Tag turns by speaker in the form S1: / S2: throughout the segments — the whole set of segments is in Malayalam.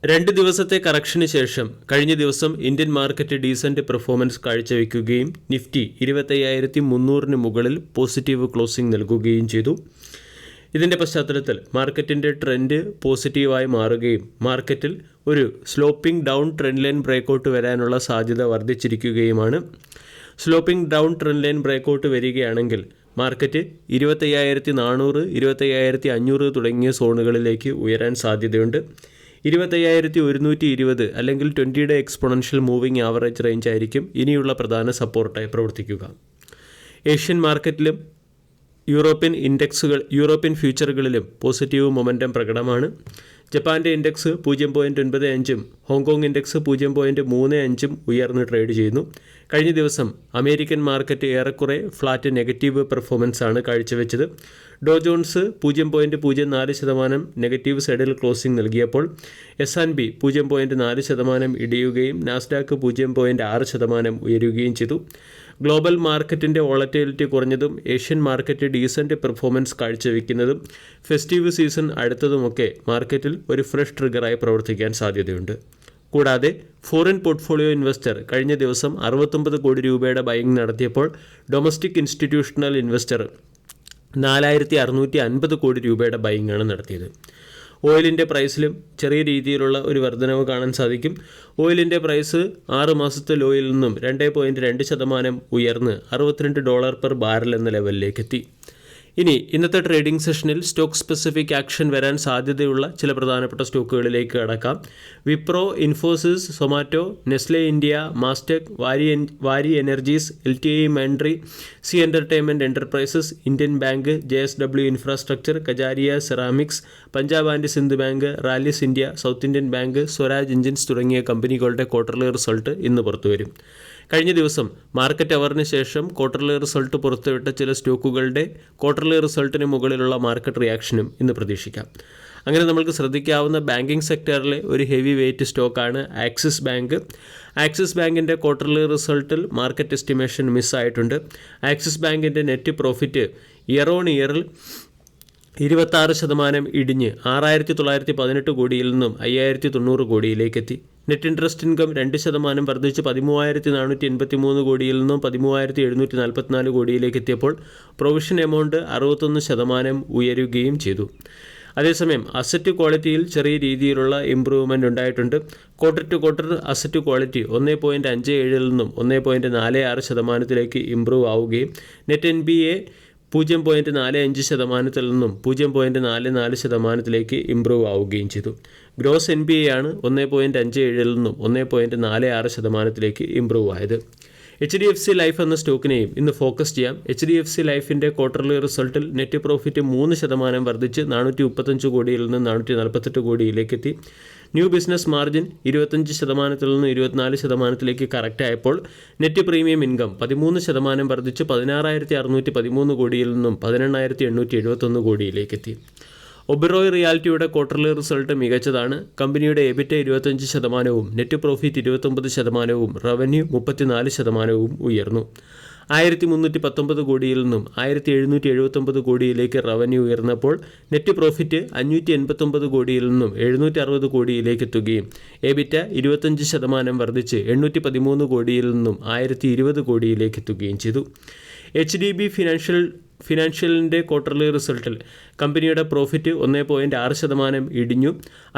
S1: 2 ദിവസത്തെ കറക്ഷന് ശേഷം കഴിഞ്ഞ ദിവസം ഇന്ത്യൻ മാർക്കറ്റ് ഡീസൻറ്റ് പെർഫോമൻസ് കാഴ്ചവെക്കുകയും നിഫ്റ്റി 25,300-ന് മുകളിൽ പോസിറ്റീവ് ക്ലോസിംഗ് നൽകുകയും ചെയ്തു. ഇതിൻ്റെ പശ്ചാത്തലത്തിൽ മാർക്കറ്റിൻ്റെ ട്രെൻഡ് പോസിറ്റീവായി മാറുകയും മാർക്കറ്റിൽ ഒരു sloping down trend line breakout വരാനുള്ള സാധ്യത വർദ്ധിച്ചിരിക്കുകയുമാണ്. Sloping down trend line breakout വരികയാണെങ്കിൽ മാർക്കറ്റ് 25,400, 25,500 തുടങ്ങിയ സോണുകളിലേക്ക് ഉയരാൻ സാധ്യതയുണ്ട്. 25,120 അല്ലെങ്കിൽ 20-യുടെ എക്സ്പൊണൻഷ്യൽ മൂവിംഗ് ആവറേജ് റേഞ്ച് ആയിരിക്കും ഇനിയുള്ള പ്രധാന സപ്പോർട്ടായി പ്രവർത്തിക്കുക. ഏഷ്യൻ മാർക്കറ്റിലും യൂറോപ്യൻ ഫ്യൂച്ചറുകളിലും പോസിറ്റീവ് മൊമെൻറ്റം പ്രകടമാണ്. ജപ്പാൻ്റെ ഇൻഡെക്സ് 0.95-ഉം ഹോങ്കോങ് ഇൻഡെക്സ് 0.35-ഉം ഉയർന്ന് ട്രേഡ് ചെയ്യുന്നു. കഴിഞ്ഞ ദിവസം അമേരിക്കൻ മാർക്കറ്റ് ഏറെക്കുറെ ഫ്ലാറ്റ് നെഗറ്റീവ് പെർഫോമൻസ് ആണ് കാഴ്ചവെച്ചത്. ഡോ ജോൺസ് 0.04% നെഗറ്റീവ് സൈഡിൽ ക്ലോസിംഗ് നൽകിയപ്പോൾ S&P 0.4% ഇടിയുകയും നാസ്ഡാക്ക് 0.6% ഉയരുകയും ചെയ്തു. ഗ്ലോബൽ മാർക്കറ്റിൻ്റെ വോളറ്റിലിറ്റി കുറഞ്ഞതും ഏഷ്യൻ മാർക്കറ്റ് ഡീസൻറ്റ് പെർഫോമൻസ് കാഴ്ചവെക്കുന്നതും ഫെസ്റ്റീവ് സീസൺ അടുത്തതുമൊക്കെ മാർക്കറ്റിൽ ഒരു ഫ്രഷ് ട്രിഗറായി പ്രവർത്തിക്കാൻ സാധ്യതയുണ്ട്. കൂടാതെ ഫോറിൻ പോർട്ട്ഫോളിയോ ഇൻവെസ്റ്റർ കഴിഞ്ഞ ദിവസം 69 കോടി രൂപയുടെ ബൈയിങ് നടത്തിയപ്പോൾ ഡൊമസ്റ്റിക് ഇൻസ്റ്റിറ്റ്യൂഷണൽ ഇൻവെസ്റ്റർ 4,650 കോടി രൂപയുടെ ബൈയിങ് ആണ് നടത്തിയത്. ഓയിലിൻ്റെ പ്രൈസിലും ചെറിയ രീതിയിലുള്ള ഒരു വർധനവ് കാണാൻ സാധിക്കും. ഓയിലിൻ്റെ പ്രൈസ് 6 മാസത്തെ ലോയിൽ നിന്നും 2.2% ഉയർന്ന് $62 പെർ ബാരൽ എന്ന ലെവലിലേക്ക് എത്തി. ഇനി ഇന്നത്തെ ട്രേഡിംഗ് സെഷനിൽ സ്റ്റോക്ക് സ്പെസിഫിക് ആക്ഷൻ വരാൻ സാധ്യതയുള്ള ചില പ്രധാനപ്പെട്ട സ്റ്റോക്കുകളിലേക്ക് കടക്കാം. Wipro, Infosys, Zomato, Nestle India, Mastek, Waaree energies, LTI Mindtree, Zee entertainment enterprises, Indian bank, JSW infrastructure, Kajaria ceramics, Punjab and Sind bank, Rallis India, south Indian bank, Swaraj engines തുടങ്ങിയ കമ്പനികളുടെ ക്വാർട്ടർലി റിസൾട്ട് ഇന്ന് പുറത്തുവരും. കഴിഞ്ഞ ദിവസം മാർക്കറ്റ് അവറിന് ശേഷം ക്വാർട്ടർലി റിസൾട്ട് പുറത്തുവിട്ട ചില സ്റ്റോക്കുകളുടെ ക്വാർട്ടർലി റിസൾട്ടിന് മുകളിലുള്ള മാർക്കറ്റ് റിയാക്ഷനും ഇന്ന് പ്രതീക്ഷിക്കാം. അങ്ങനെ നമുക്ക് ശ്രദ്ധിക്കാവുന്ന ബാങ്കിങ് സെക്ടറിലെ ഒരു ഹെവി വെയ്റ്റ് സ്റ്റോക്കാണ് ആക്സിസ് ബാങ്ക്. ആക്സിസ് ബാങ്കിൻ്റെ ക്വാർട്ടർലി റിസൾട്ടിൽ മാർക്കറ്റ് എസ്റ്റിമേഷൻ മിസ്സായിട്ടുണ്ട്. ആക്സിസ് ബാങ്കിൻ്റെ നെറ്റ് പ്രോഫിറ്റ് ഇയർ ഓൺ ഇയറിൽ 26% ഇടിഞ്ഞ് 6,918 കോടിയിൽ നിന്നും 5,090 കോടിയിലേക്കെത്തി. നെറ്റ് ഇൻട്രസ്റ്റ് ഇൻകം 2% വർദ്ധിച്ച് 13,483 കോടിയിൽ നിന്നും 13,744 കോടിയിലേക്ക് എത്തിയപ്പോൾ പ്രൊവിഷൻ എമൗണ്ട് 61% ഉയരുകയും ചെയ്തു. അതേസമയം അസറ്റ് ക്വാളിറ്റിയിൽ ചെറിയ രീതിയിലുള്ള ഇംപ്രൂവ്മെൻ്റ് ഉണ്ടായിട്ടുണ്ട്. Quarter to quarter asset quality 1.57 നിന്നും 1.46% ഇംപ്രൂവ് ആവുകയും നെറ്റ് NPA 0.45% നിന്നും 0.44% ഇംപ്രൂവ് ആവുകയും ചെയ്തു. ഗ്രോസ് NPA ആണ് 1.57 നിന്നും 1.46% ഇംപ്രൂവ് ആയത്. HDFC ലൈഫ് എന്ന സ്റ്റോക്കിനെയും ഇന്ന് ഫോക്കസ് ചെയ്യാം. HDFC ലൈഫിൻ്റെ ക്വാർട്ടർലി റിസൾട്ടിൽ നെറ്റ് പ്രോഫിറ്റ് 3% വർദ്ധിച്ച് 435 കോടിയിൽ നിന്ന് 448 കോടിയിലേക്ക് എത്തി. ന്യൂ ബിസിനസ് മാർജിൻ 25% നിന്ന് 24% കറക്റ്റ് ആയപ്പോൾ നെറ്റ് പ്രീമിയം ഇൻകം 13% വർദ്ധിച്ച് 16,613 കോടിയിൽ നിന്നും 18,871 കോടിയിലേക്ക് എത്തി. ഒബറോയ് റിയാലിറ്റിയുടെ ക്വാർട്ടർലി റിസൾട്ട് മികച്ചതാണ്. കമ്പനിയുടെ EBITDA 25%, നെറ്റ് പ്രോഫിറ്റ് 29%, റവന്യൂ 34% ഉയർന്നു. 1,319 കോടിയിൽ നിന്നും 1,779 കോടിയിലേക്ക് റവന്യൂ ഉയർന്നപ്പോൾ നെറ്റ് പ്രോഫിറ്റ് 589 കോടിയിൽ നിന്നും 760 കോടിയിലേക്ക് എത്തുകയും EBITDA 25% വർദ്ധിച്ച് 813 കോടിയിൽ നിന്നും 1,020 കോടിയിലേക്ക് എത്തുകയും ചെയ്തു. HDB ഫിനാൻഷ്യലിൻ്റെ ക്വാർട്ടർലി റിസൾട്ടിൽ കമ്പനിയുടെ പ്രോഫിറ്റ് 1.6% ഇടിഞ്ഞു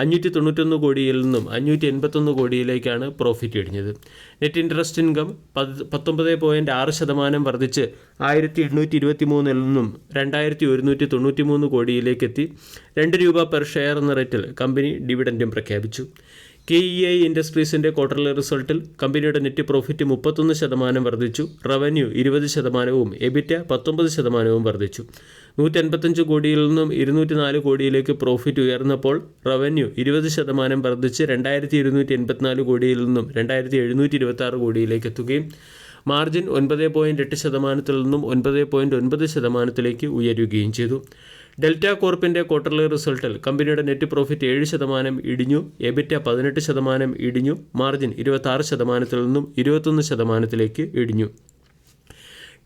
S1: 591 കോടിയിൽ നിന്നും 581 കോടിയിലേക്കാണ് പ്രോഫിറ്റ് ഇടിഞ്ഞത്. നെറ്റ് ഇൻട്രസ്റ്റ് ഇൻകം 19.6% വർദ്ധിച്ച് 1,823 നിന്നും 2,193 കോടിയിലേക്ക് എത്തി. 2 രൂപ പെർ ഷെയർ എന്ന റേറ്റിൽ കമ്പനി ഡിവിഡൻഡും പ്രഖ്യാപിച്ചു. KEI ഇൻഡസ്ട്രീസിൻ്റെ ക്വാർട്ടർലി റിസൾട്ടിൽ കമ്പനിയുടെ നെറ്റ് പ്രോഫിറ്റ് 31% വർദ്ധിച്ചു, റവന്യൂ 20%, EBITDA 19% വർദ്ധിച്ചു. 185 കോടിയിൽ നിന്നും 204 കോടിയിലേക്ക് പ്രോഫിറ്റ് ഉയർന്നപ്പോൾ റവന്യൂ 20% വർദ്ധിച്ച് 2,284 കോടിയിൽ നിന്നും 2,726 കോടിയിലേക്ക് എത്തുകയും മാർജിൻ 9.8% നിന്നും 9.9% ഉയരുകയും ചെയ്തു. ഡെൽറ്റ കോർപ്പിൻ്റെ ക്വാർട്ടർലി റിസൾട്ടിൽ കമ്പനിയുടെ നെറ്റ് പ്രോഫിറ്റ് 7% ഇടിഞ്ഞു, EBITDA 18% ഇടിഞ്ഞു, മാർജിൻ 26% നിന്നും 21% ഇടിഞ്ഞു.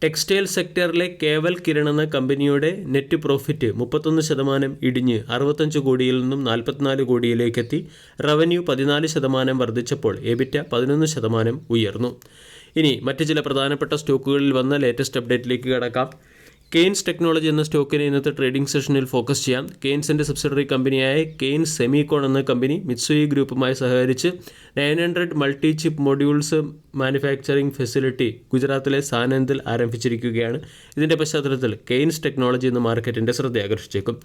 S1: ടെക്സ്റ്റൈൽ സെക്ടറിലെ കേവൽ കിരൺ എന്ന കമ്പനിയുടെ നെറ്റ് പ്രോഫിറ്റ് 31% ഇടിഞ്ഞ് 65 കോടിയിൽ നിന്നും 44 കോടിയിലേക്കെത്തി. റവന്യൂ 14% വർദ്ധിച്ചപ്പോൾ എബിറ്റ 11% ഉയർന്നു. ഇനി മറ്റ് ചില പ്രധാനപ്പെട്ട സ്റ്റോക്കുകളിൽ വന്ന ലേറ്റസ്റ്റ് അപ്ഡേറ്റിലേക്ക് കടക്കാം. കെയ്ൻസ് ടെക്നോളജി എന്ന സ്റ്റോക്കിനെ ഇന്നത്തെ ട്രേഡിംഗ് സെഷനിൽ ഫോക്കസ് ചെയ്യാം. കെയ്ൻസിൻ്റെ സബ്സിഡറി കമ്പനിയായ കെയ്ൻസ് സെമികോൺ എന്ന കമ്പനി മിത്സുയി ഗ്രൂപ്പുമായി സഹകരിച്ച് 900 multi chip modules manufacturing facility ഗുജറാത്തിലെ സാനന്ദിൽ ആരംഭിച്ചിരിക്കുകയാണ്. ഇതിൻ്റെ പശ്ചാത്തലത്തിൽ കെയ്ൻസ് ടെക്നോളജി എന്ന മാർക്കറ്റിൻ്റെ ശ്രദ്ധ ആകർഷിച്ചേക്കും.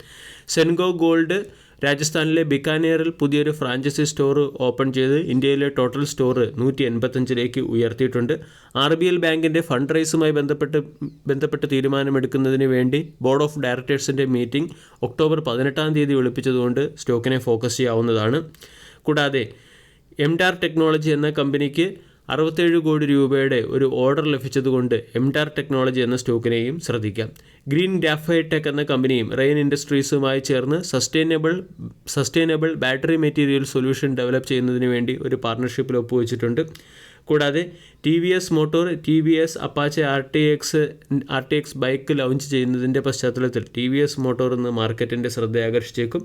S1: സെൻഗോ ഗോൾഡ് രാജസ്ഥാനിലെ ബിക്കാനേറിൽ പുതിയൊരു ഫ്രാഞ്ചൈസി സ്റ്റോർ ഓപ്പൺ ചെയ്ത് ഇന്ത്യയിലെ ടോട്ടൽ സ്റ്റോർ 185 ഉയർത്തിയിട്ടുണ്ട്. RBL ബാങ്കിൻ്റെ ഫണ്ട് റൈസുമായി ബന്ധപ്പെട്ട് തീരുമാനമെടുക്കുന്നതിന് വേണ്ടി ബോർഡ് ഓഫ് ഡയറക്ടേഴ്സിൻ്റെ മീറ്റിംഗ് ഒക്ടോബർ 18 വിളിപ്പിച്ചതുകൊണ്ട് സ്റ്റോക്കിനെ ഫോക്കസ് ചെയ്യാവുന്നതാണ്. കൂടാതെ എംഡാർ ടെക്നോളജി എന്ന കമ്പനിക്ക് 67 കോടി രൂപയുടെ ഒരു ഓർഡർ ലഭിച്ചതുകൊണ്ട് എംഡാർ ടെക്നോളജി എന്ന സ്റ്റോക്കിനെയും ശ്രദ്ധിക്കാം. ഗ്രീൻ ഗ്രാഫൈറ്റ് ടെക് എന്ന കമ്പനിയും റെയിൻ ഇൻഡസ്ട്രീസുമായി ചേർന്ന് sustainable battery material solution develop ചെയ്യുന്നതിന് വേണ്ടി ഒരു പാർട്ണർഷിപ്പിൽ ഒപ്പുവെച്ചിട്ടുണ്ട്. കൂടാതെ TVS motor TVS Apache RTX bike launch ചെയ്യുന്നതിൻ്റെ പശ്ചാത്തലത്തിൽ TVS മോട്ടോർ എന്ന മാർക്കറ്റിൻ്റെ ശ്രദ്ധ ആകർഷിച്ചേക്കും.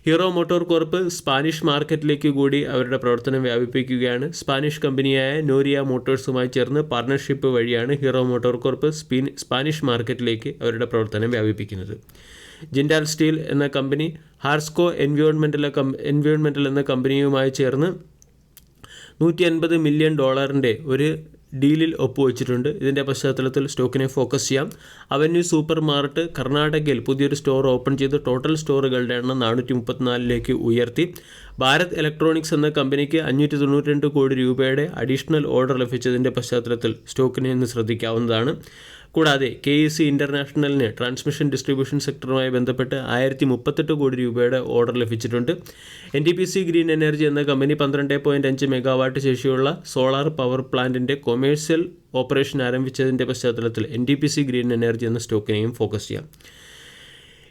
S1: ഹീറോ മോട്ടോർ കോർപ്പ് സ്പാനിഷ് മാർക്കറ്റിലേക്ക് കൂടി അവരുടെ പ്രവർത്തനം വ്യാപിപ്പിക്കുകയാണ്. സ്പാനിഷ് കമ്പനിയായ നോരിയ മോട്ടോഴ്സുമായി ചേർന്ന് പാർട്ണർഷിപ്പ് വഴിയാണ് ഹീറോ മോട്ടോർ കോർപ്പ് സ്പാനിഷ് മാർക്കറ്റിലേക്ക് അവരുടെ പ്രവർത്തനം വ്യാപിപ്പിക്കുന്നത്. ജിൻഡാൽ സ്റ്റീൽ എന്ന കമ്പനി ഹാർസ്കോ എൻവയോൺമെൻ്റൽ എന്ന കമ്പനിയുമായി ചേർന്ന് $150 മില്യൺ ഒരു ഡീലിൽ ഒപ്പുവെച്ചിട്ടുണ്ട്. ഇതിൻ്റെ പശ്ചാത്തലത്തിൽ സ്റ്റോക്കിനെ ഫോക്കസ് ചെയ്യാം. അവന്യൂ സൂപ്പർ മാർട്ട് കർണാടകയിൽ പുതിയൊരു സ്റ്റോർ ഓപ്പൺ ചെയ്ത് ടോട്ടൽ സ്റ്റോറുകളുടെ എണ്ണം 434 ഉയർത്തി. ഭാരത് ഇലക്ട്രോണിക്സ് എന്ന കമ്പനിക്ക് 592 കോടി രൂപയുടെ അഡീഷണൽ ഓർഡർ ലഭിച്ചതിൻ്റെ പശ്ചാത്തലത്തിൽ സ്റ്റോക്കിനെ ഒന്ന് ശ്രദ്ധിക്കാവുന്നതാണ്. കൂടാതെ KEC ഇൻ്റർനാഷണലിന് ട്രാൻസ്മിഷൻ ഡിസ്ട്രിബ്യൂഷൻ സെക്ടറുമായി ബന്ധപ്പെട്ട് 1038 കോടി രൂപയുടെ ഓർഡർ ലഭിച്ചിട്ടുണ്ട്. NTPC ഗ്രീൻ എനർജി എന്ന കമ്പനി 12.5 മെഗാവാട്ട് ശേഷിയുള്ള സോളാർ പവർ പ്ലാന്റിൻ്റെ കൊമേഴ്സ്യൽ ഓപ്പറേഷൻ ആരംഭിച്ചതിൻ്റെ പശ്ചാത്തലത്തിൽ NTPC ഗ്രീൻ എനർജി എന്ന സ്റ്റോക്കിനെയും ഫോക്കസ് ചെയ്യാം.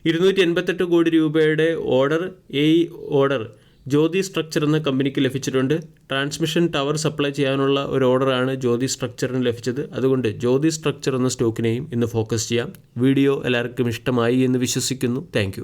S1: 288 കോടി രൂപയുടെ ഓർഡർ ജ്യോതി സ്ട്രക്ചർ എന്ന കമ്പനിക്ക് ലഭിച്ചിട്ടുണ്ട്. ട്രാൻസ്മിഷൻ ടവർ സപ്ലൈ ചെയ്യാനുള്ള ഒരു ഓർഡറാണ് ജ്യോതി സ്ട്രക്ചറിന് ലഭിച്ചത്. അതുകൊണ്ട് ജ്യോതി സ്ട്രക്ചർ എന്ന സ്റ്റോക്കിനെയും ഇന്ന് ഫോക്കസ് ചെയ്യാം. വീഡിയോ എല്ലാവർക്കും ഇഷ്ടമായി എന്ന് വിശ്വസിക്കുന്നു. താങ്ക്